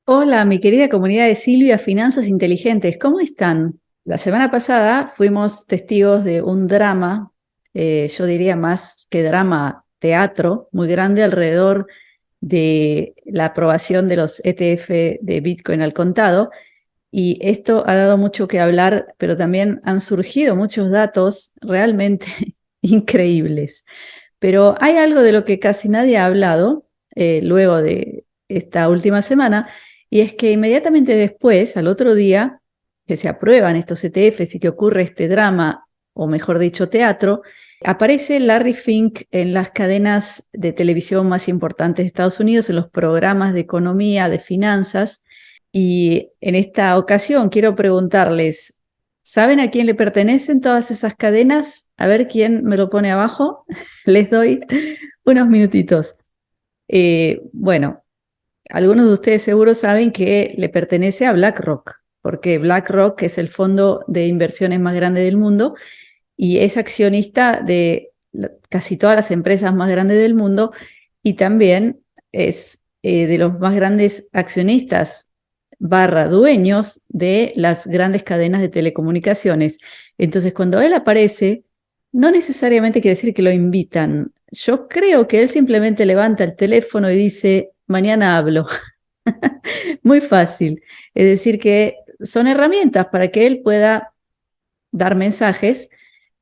Hola, mi querida comunidad de Silvia Finanzas Inteligentes, ¿cómo están? La semana pasada fuimos testigos de un drama, yo diría más que drama, teatro, muy grande alrededor de la aprobación de los ETF de Bitcoin al contado. Y esto ha dado mucho que hablar, pero también han surgido muchos datos realmente increíbles. Pero hay algo de lo que casi nadie ha hablado luego de esta última semana, y es que inmediatamente después, al otro día, que se aprueban estos ETFs y que ocurre este drama, o mejor dicho, teatro, aparece Larry Fink en las cadenas de televisión más importantes de Estados Unidos, en los programas de economía, de finanzas, y en esta ocasión quiero preguntarles, ¿saben a quién le pertenecen todas esas cadenas? A ver quién me lo pone abajo. Les doy unos minutitos. Bueno, algunos de ustedes seguro saben que le pertenece a BlackRock, porque BlackRock es el fondo de inversiones más grande del mundo y es accionista de casi todas las empresas más grandes del mundo, y también es de los más grandes accionistas barra dueños de las grandes cadenas de telecomunicaciones. Entonces, cuando él aparece, no necesariamente quiere decir que lo invitan. Yo creo que él simplemente levanta el teléfono y dice, mañana hablo. Muy fácil. Es decir, que son herramientas para que él pueda dar mensajes,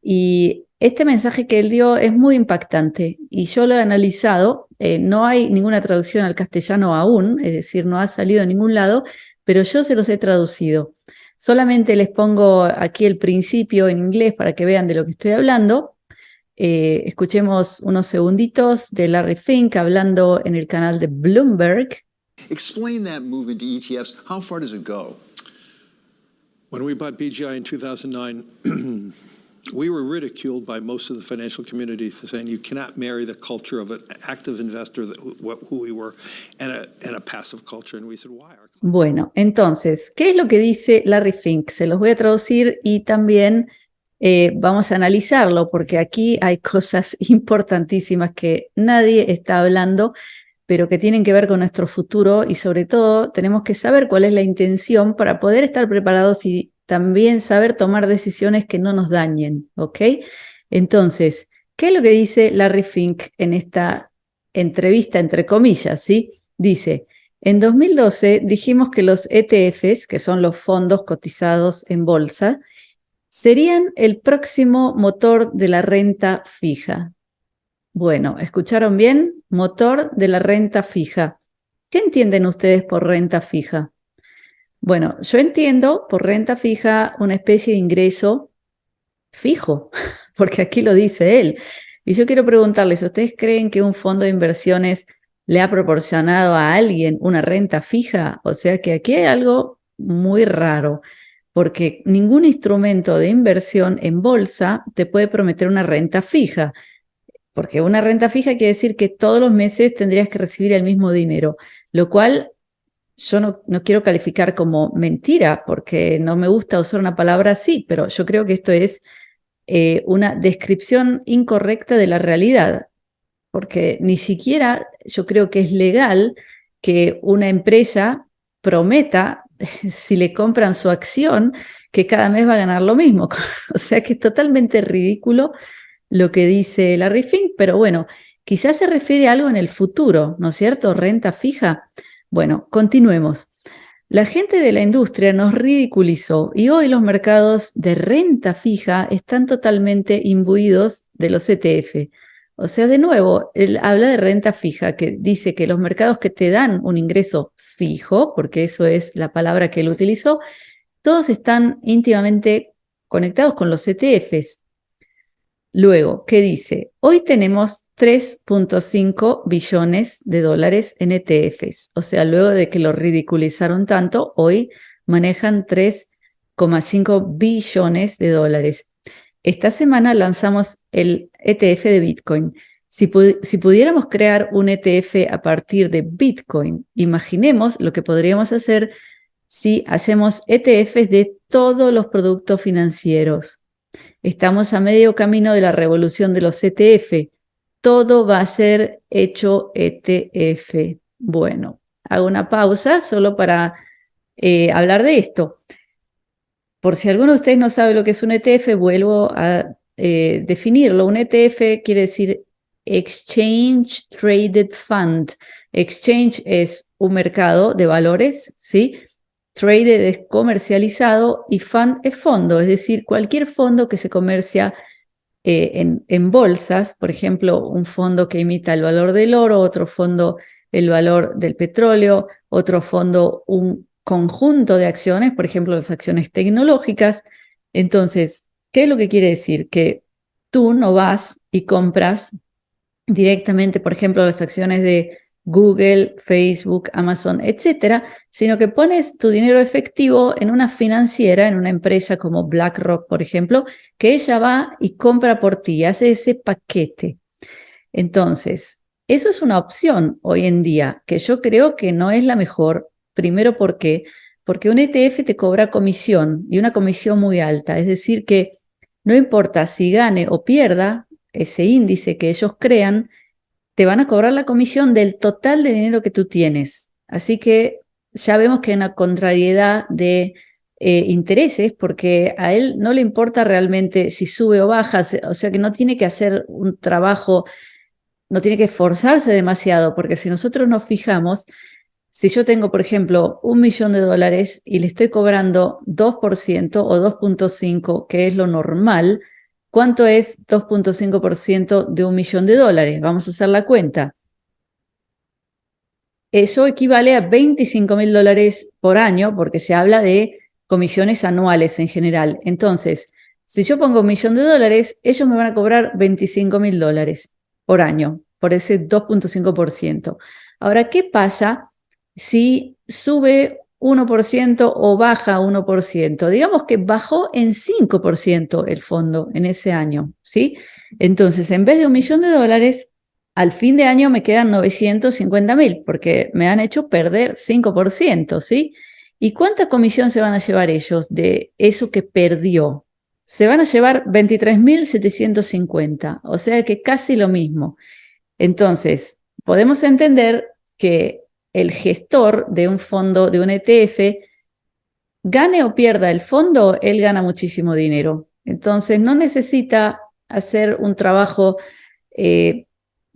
y este mensaje que él dio es muy impactante y yo lo he analizado. No hay ninguna traducción al castellano aún, es decir, no ha salido en ningún lado, pero yo se los he traducido. Solamente les pongo aquí el principio en inglés para que vean de lo que estoy hablando. Escuchemos unos segunditos de Larry Fink hablando en el canal de Bloomberg. Explain that move into ETFs. How far does it go? When we bought BGI in 2009, we were ridiculed by most of the financial community for saying you cannot marry the culture of an active investor, who we were, and a passive culture. And we said, why? Bueno, entonces, ¿qué es lo que dice Larry Fink? Se los voy a traducir y también vamos a analizarlo, porque aquí hay cosas importantísimas que nadie está hablando, pero que tienen que ver con nuestro futuro, y sobre todo tenemos que saber cuál es la intención para poder estar preparados y también saber tomar decisiones que no nos dañen, ¿ok? Entonces, ¿qué es lo que dice Larry Fink en esta entrevista, entre comillas, ¿sí? Dice, en 2012 dijimos que los ETFs, que son los fondos cotizados en bolsa, serían el próximo motor de la renta fija. Bueno, ¿escucharon bien? Motor de la renta fija. ¿Qué entienden ustedes por renta fija? Bueno, yo entiendo por renta fija una especie de ingreso fijo, porque aquí lo dice él. Y yo quiero preguntarles, ¿ustedes creen que un fondo de inversiones le ha proporcionado a alguien una renta fija? O sea que aquí hay algo muy raro, porque ningún instrumento de inversión en bolsa te puede prometer una renta fija, porque una renta fija quiere decir que todos los meses tendrías que recibir el mismo dinero, lo cual yo no quiero calificar como mentira, porque no me gusta usar una palabra así, pero yo creo que esto es una descripción incorrecta de la realidad, porque ni siquiera yo creo que es legal que una empresa prometa, si le compran su acción, que cada mes va a ganar lo mismo. O sea que es totalmente ridículo lo que dice Larry Fink, pero bueno, quizás se refiere a algo en el futuro, ¿no es cierto? Renta fija. Bueno, continuemos. La gente de la industria nos ridiculizó y hoy los mercados de renta fija están totalmente imbuidos de los ETF. O sea, de nuevo, él habla de renta fija, que dice que los mercados que te dan un ingreso fijo, porque eso es la palabra que él utilizó, todos están íntimamente conectados con los ETFs. Luego, ¿qué dice? Hoy tenemos 3.5 billones de dólares en ETFs. O sea, luego de que lo ridiculizaron tanto, hoy manejan 3,5 billones de dólares. Esta semana lanzamos el ETF de Bitcoin. Si pudiéramos crear un ETF a partir de Bitcoin, imaginemos lo que podríamos hacer si hacemos ETFs de todos los productos financieros. Estamos a medio camino de la revolución de los ETF. Todo va a ser hecho ETF. Bueno, hago una pausa solo para hablar de esto. Por si alguno de ustedes no sabe lo que es un ETF, vuelvo a definirlo. Un ETF quiere decir Exchange Traded Fund. Exchange es un mercado de valores, ¿sí? Traded es comercializado y fund es fondo, es decir, cualquier fondo que se comercia en bolsas, por ejemplo, un fondo que imita el valor del oro, otro fondo el valor del petróleo, otro fondo un conjunto de acciones, por ejemplo, las acciones tecnológicas. Entonces, ¿qué es lo que quiere decir? Que tú no vas y compras directamente, por ejemplo, las acciones de Google, Facebook, Amazon, etcétera, sino que pones tu dinero efectivo en una financiera, en una empresa como BlackRock, por ejemplo, que ella va y compra por ti, hace ese paquete. Entonces, eso es una opción hoy en día, que yo creo que no es la mejor. Primero, ¿por qué? Porque un ETF te cobra comisión y una comisión muy alta. Es decir, que no importa si gane o pierda ese índice que ellos crean, te van a cobrar la comisión del total de dinero que tú tienes. Así que ya vemos que hay una contrariedad de intereses, porque a él no le importa realmente si sube o baja, o sea que no tiene que hacer un trabajo, no tiene que esforzarse demasiado, porque si nosotros nos fijamos, si yo tengo, por ejemplo, $1.000.000 y le estoy cobrando 2% o 2.5%, que es lo normal, ¿cuánto es 2.5% de $1.000.000? Vamos a hacer la cuenta. Eso equivale a $25.000 por año, porque se habla de comisiones anuales en general. Entonces, si yo pongo $1.000.000, ellos me van a cobrar $25.000 por año, por ese 2.5%. Ahora, ¿qué pasa si sube 1% o baja 1%? Digamos que bajó en 5% el fondo en ese año, ¿sí? Entonces, en vez de $1.000.000, al fin de año me quedan 950.000 porque me han hecho perder 5%, ¿sí? ¿Y cuánta comisión se van a llevar ellos de eso que perdió? Se van a llevar 23.750, o sea que casi lo mismo. Entonces, podemos entender que el gestor de un fondo, de un ETF, gane o pierda el fondo, él gana muchísimo dinero. Entonces, no necesita hacer un trabajo que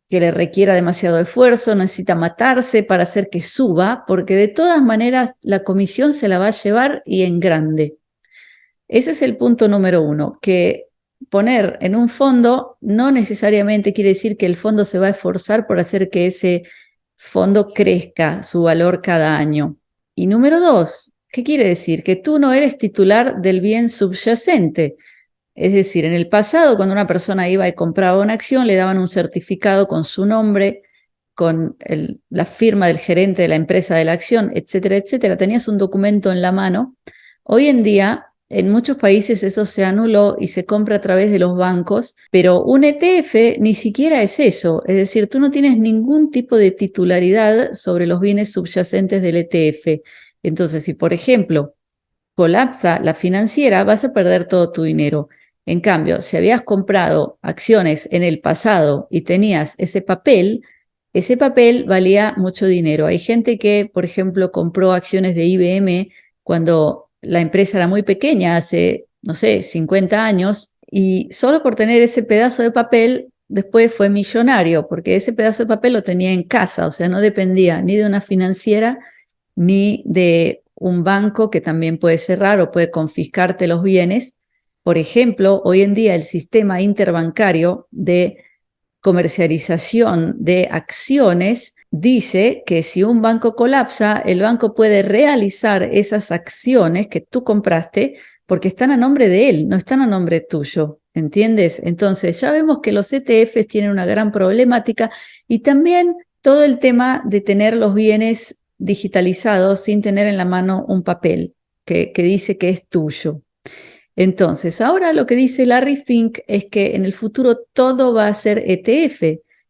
le requiera demasiado esfuerzo, necesita matarse para hacer que suba, porque de todas maneras la comisión se la va a llevar y en grande. Ese es el punto número uno, que poner en un fondo no necesariamente quiere decir que el fondo se va a esforzar por hacer que ese fondo crezca su valor cada año. Y número dos, ¿qué quiere decir? Que tú no eres titular del bien subyacente. Es decir, en el pasado, cuando una persona iba y compraba una acción, le daban un certificado con su nombre, con la firma del gerente de la empresa de la acción, etcétera, etcétera. Tenías un documento en la mano. Hoy en día, en muchos países eso se anuló y se compra a través de los bancos, pero un ETF ni siquiera es eso. Es decir, tú no tienes ningún tipo de titularidad sobre los bienes subyacentes del ETF. Entonces, si por ejemplo colapsa la financiera, vas a perder todo tu dinero. En cambio, si habías comprado acciones en el pasado y tenías ese papel valía mucho dinero. Hay gente que, por ejemplo, compró acciones de IBM cuando la empresa era muy pequeña, hace, no sé, 50 años, y solo por tener ese pedazo de papel, después fue millonario, porque ese pedazo de papel lo tenía en casa, o sea, no dependía ni de una financiera ni de un banco que también puede cerrar o puede confiscarte los bienes. Por ejemplo, hoy en día el sistema interbancario de comercialización de acciones dice que si un banco colapsa, el banco puede realizar esas acciones que tú compraste porque están a nombre de él, no están a nombre tuyo, ¿entiendes? Entonces ya vemos que los ETFs tienen una gran problemática y también todo el tema de tener los bienes digitalizados sin tener en la mano un papel que dice que es tuyo. Entonces, ahora lo que dice Larry Fink es que en el futuro todo va a ser ETF.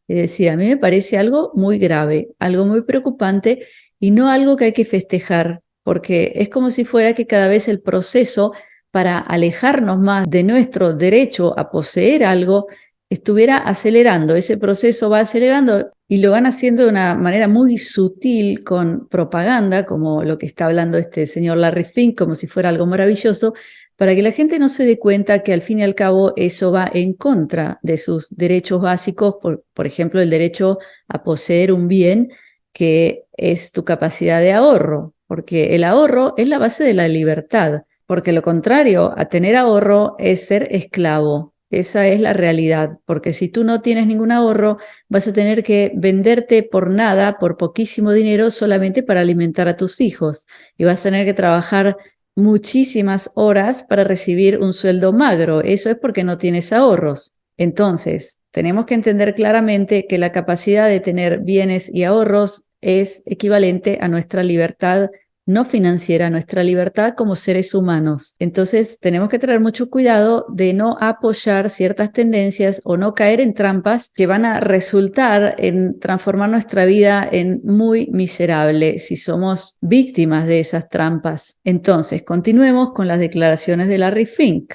Es decir, a mí me parece algo muy grave, algo muy preocupante y no algo que hay que festejar, porque es como si fuera que cada vez el proceso para alejarnos más de nuestro derecho a poseer algo estuviera acelerando. Ese proceso va acelerando y lo van haciendo de una manera muy sutil con propaganda, como lo que está hablando este señor Larry Fink, como si fuera algo maravilloso, para que la gente no se dé cuenta que al fin y al cabo eso va en contra de sus derechos básicos, por ejemplo, el derecho a poseer un bien que es tu capacidad de ahorro, porque el ahorro es la base de la libertad, porque lo contrario a tener ahorro es ser esclavo. Esa es la realidad, porque si tú no tienes ningún ahorro, vas a tener que venderte por nada, por poquísimo dinero, solamente para alimentar a tus hijos. Y vas a tener que trabajar muchísimas horas para recibir un sueldo magro. Eso es porque no tienes ahorros. Entonces, tenemos que entender claramente que la capacidad de tener bienes y ahorros es equivalente a nuestra libertad no financiera, nuestra libertad como seres humanos. Entonces, tenemos que tener mucho cuidado de no apoyar ciertas tendencias o no caer en trampas que van a resultar en transformar nuestra vida en muy miserable si somos víctimas de esas trampas. Entonces, continuemos con las declaraciones de Larry Fink.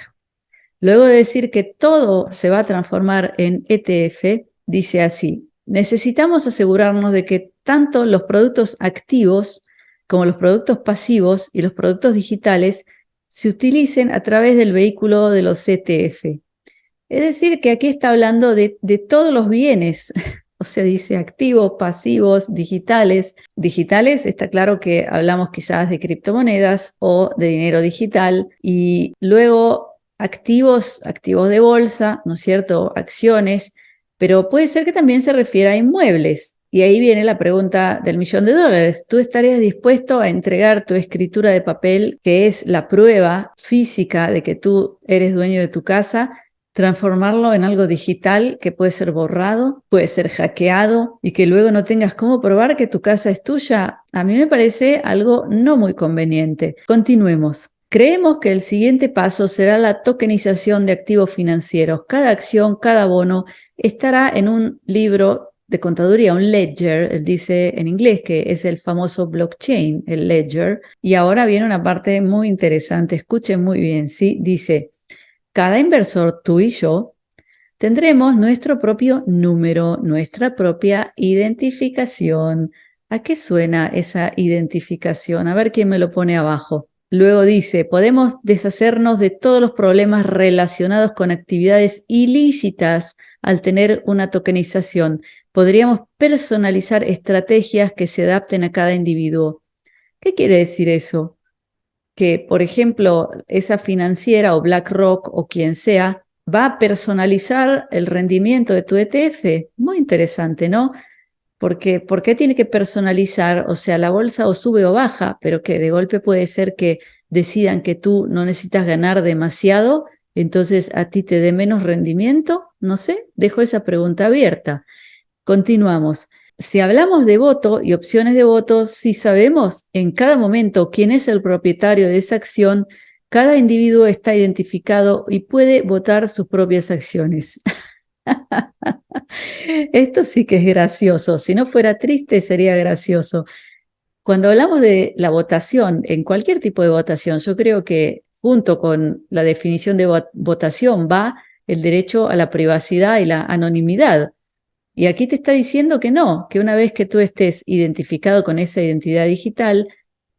Luego de decir que todo se va a transformar en ETF, dice así: necesitamos asegurarnos de que tanto los productos activos como los productos pasivos y los productos digitales se utilicen a través del vehículo de los ETF. Es decir, que aquí está hablando de todos los bienes, o sea, dice activos, pasivos, digitales. Digitales, está claro que hablamos quizás de criptomonedas o de dinero digital, y luego activos de bolsa, ¿no es cierto? Acciones, pero puede ser que también se refiera a inmuebles. Y ahí viene la pregunta del $1.000.000. ¿Tú estarías dispuesto a entregar tu escritura de papel, que es la prueba física de que tú eres dueño de tu casa, transformarlo en algo digital que puede ser borrado, puede ser hackeado y que luego no tengas cómo probar que tu casa es tuya? A mí me parece algo no muy conveniente. Continuemos. Creemos que el siguiente paso será la tokenización de activos financieros. Cada acción, cada bono estará en un libro de contaduría, un ledger. Él dice en inglés que es el famoso blockchain, el ledger. Y ahora viene una parte muy interesante. Escuchen muy bien, ¿sí? Dice: cada inversor, tú y yo, tendremos nuestro propio número, nuestra propia identificación. ¿A qué suena esa identificación? A ver quién me lo pone abajo. Luego dice: podemos deshacernos de todos los problemas relacionados con actividades ilícitas al tener una tokenización. Podríamos personalizar estrategias que se adapten a cada individuo. ¿Qué quiere decir eso? Que, por ejemplo, esa financiera o BlackRock o quien sea va a personalizar el rendimiento de tu ETF. Muy interesante, ¿no? Porque, ¿por qué tiene que personalizar? O sea, la bolsa o sube o baja, pero que de golpe puede ser que decidan que tú no necesitas ganar demasiado, entonces a ti te dé menos rendimiento. No sé, dejo esa pregunta abierta. Continuamos. Si hablamos de voto y opciones de voto, si sabemos en cada momento quién es el propietario de esa acción, cada individuo está identificado y puede votar sus propias acciones. Esto sí que es gracioso. Si no fuera triste, sería gracioso. Cuando hablamos de la votación, en cualquier tipo de votación, yo creo que junto con la definición de votación va el derecho a la privacidad y la anonimidad. Y aquí te está diciendo que no, que una vez que tú estés identificado con esa identidad digital,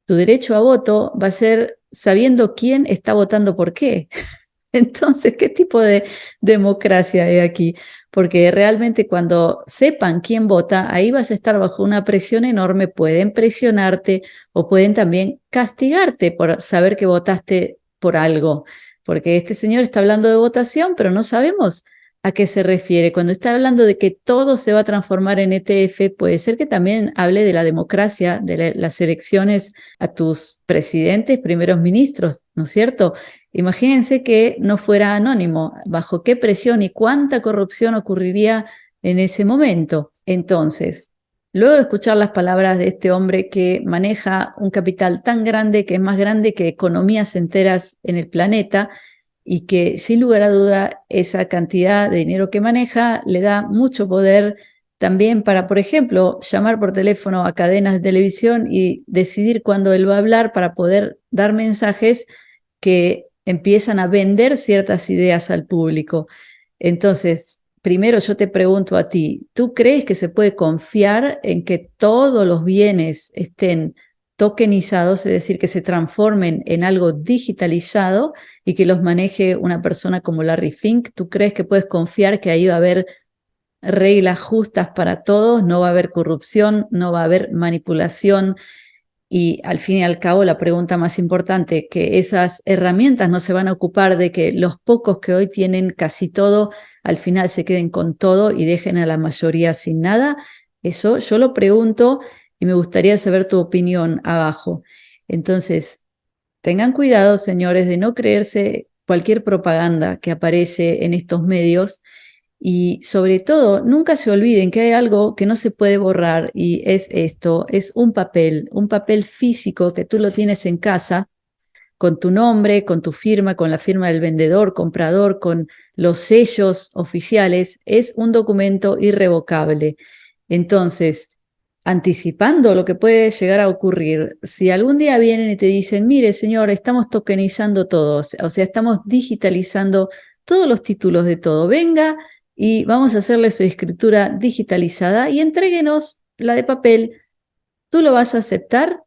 tu derecho a voto va a ser sabiendo quién está votando por qué. Entonces, ¿qué tipo de democracia hay aquí? Porque realmente cuando sepan quién vota, ahí vas a estar bajo una presión enorme. Pueden presionarte o pueden también castigarte por saber que votaste por algo. Porque este señor está hablando de votación, pero no sabemos a qué se refiere. Cuando está hablando de que todo se va a transformar en ETF, puede ser que también hable de la democracia, de las elecciones a tus presidentes, primeros ministros, ¿no es cierto? Imagínense que no fuera anónimo, bajo qué presión y cuánta corrupción ocurriría en ese momento. Entonces, luego de escuchar las palabras de este hombre que maneja un capital tan grande, que es más grande que economías enteras en el planeta, y que sin lugar a duda esa cantidad de dinero que maneja le da mucho poder también para, por ejemplo, llamar por teléfono a cadenas de televisión y decidir cuándo él va a hablar para poder dar mensajes que empiezan a vender ciertas ideas al público. Entonces, primero yo te pregunto a ti, ¿tú crees que se puede confiar en que todos los bienes estén tokenizados, es decir, que se transformen en algo digitalizado y que los maneje una persona como Larry Fink? ¿Tú crees que puedes confiar que ahí va a haber reglas justas para todos, no va a haber corrupción, no va a haber manipulación? Y al fin y al cabo, la pregunta más importante, que esas herramientas no se van a ocupar de que los pocos que hoy tienen casi todo, al final se queden con todo y dejen a la mayoría sin nada. Eso yo lo pregunto y me gustaría saber tu opinión abajo. Entonces, tengan cuidado, señores, de no creerse cualquier propaganda que aparece en estos medios. Y sobre todo, nunca se olviden que hay algo que no se puede borrar y es esto, es un papel físico que tú lo tienes en casa con tu nombre, con tu firma, con la firma del vendedor, comprador, con los sellos oficiales. Es un documento irrevocable. Entonces, anticipando lo que puede llegar a ocurrir, si algún día vienen y te dicen, mire señor, estamos tokenizando todo, o sea, estamos digitalizando todos los títulos de todo, venga y vamos a hacerle su escritura digitalizada y entréguenos la de papel. ¿Tú lo vas a aceptar?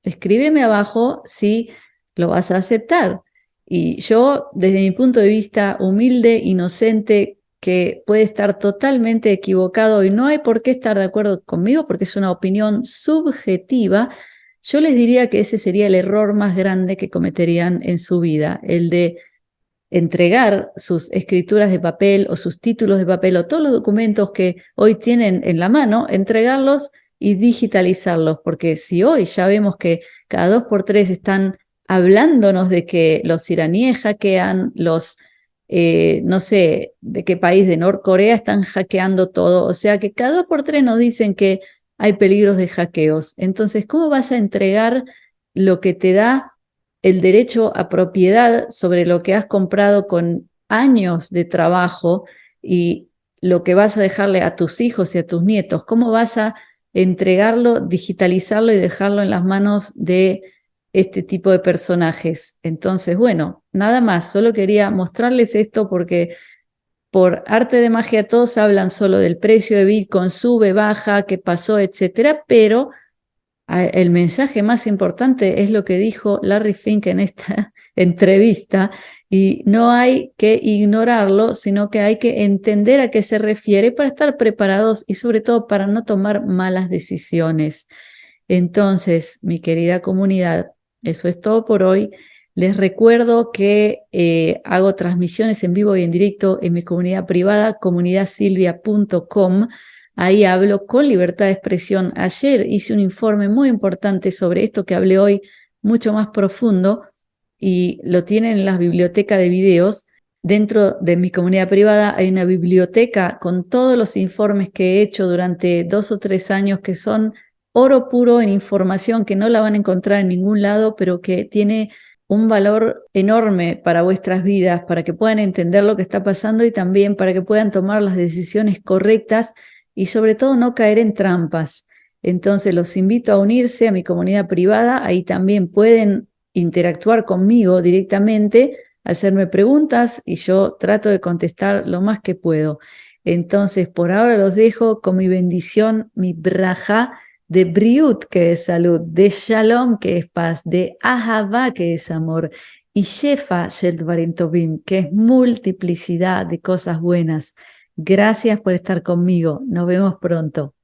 Escríbeme abajo si lo vas a aceptar. Y yo, desde mi punto de vista humilde, inocente, que puede estar totalmente equivocado y no hay por qué estar de acuerdo conmigo porque es una opinión subjetiva, yo les diría que ese sería el error más grande que cometerían en su vida, el de entregar sus escrituras de papel o sus títulos de papel o todos los documentos que hoy tienen en la mano, entregarlos y digitalizarlos, porque si hoy ya vemos que cada 2 por 3 están hablándonos de que los iraníes hackean, no sé de qué país de Norcorea están hackeando todo, o sea que cada 2 por 3 nos dicen que hay peligros de hackeos. Entonces, ¿cómo vas a entregar lo que te da el derecho a propiedad sobre lo que has comprado con años de trabajo y lo que vas a dejarle a tus hijos y a tus nietos? ¿Cómo vas a entregarlo, digitalizarlo y dejarlo en las manos de este tipo de personajes? Entonces, bueno, nada más, solo quería mostrarles esto porque por arte de magia todos hablan solo del precio de Bitcoin, sube, baja, qué pasó, etcétera, pero el mensaje más importante es lo que dijo Larry Fink en esta entrevista y no hay que ignorarlo, sino que hay que entender a qué se refiere para estar preparados y sobre todo para no tomar malas decisiones. Entonces, mi querida comunidad, eso es todo por hoy. Les recuerdo que hago transmisiones en vivo y en directo en mi comunidad privada, comunidadsilvia.com. Ahí hablo con libertad de expresión. Ayer hice un informe muy importante sobre esto que hablé hoy, mucho más profundo, y lo tienen en la biblioteca de videos. Dentro de mi comunidad privada hay una biblioteca con todos los informes que he hecho durante 2 o 3 años que son oro puro en información que no la van a encontrar en ningún lado, pero que tiene un valor enorme para vuestras vidas, para que puedan entender lo que está pasando y también para que puedan tomar las decisiones correctas y sobre todo no caer en trampas. Entonces los invito a unirse a mi comunidad privada, ahí también pueden interactuar conmigo directamente, hacerme preguntas y yo trato de contestar lo más que puedo. Entonces por ahora los dejo con mi bendición, mi braja, de Briut, que es salud, de Shalom, que es paz, de Ahavá, que es amor, y Shefa Shel Dvarim Tovim, que es multiplicidad de cosas buenas. Gracias por estar conmigo. Nos vemos pronto.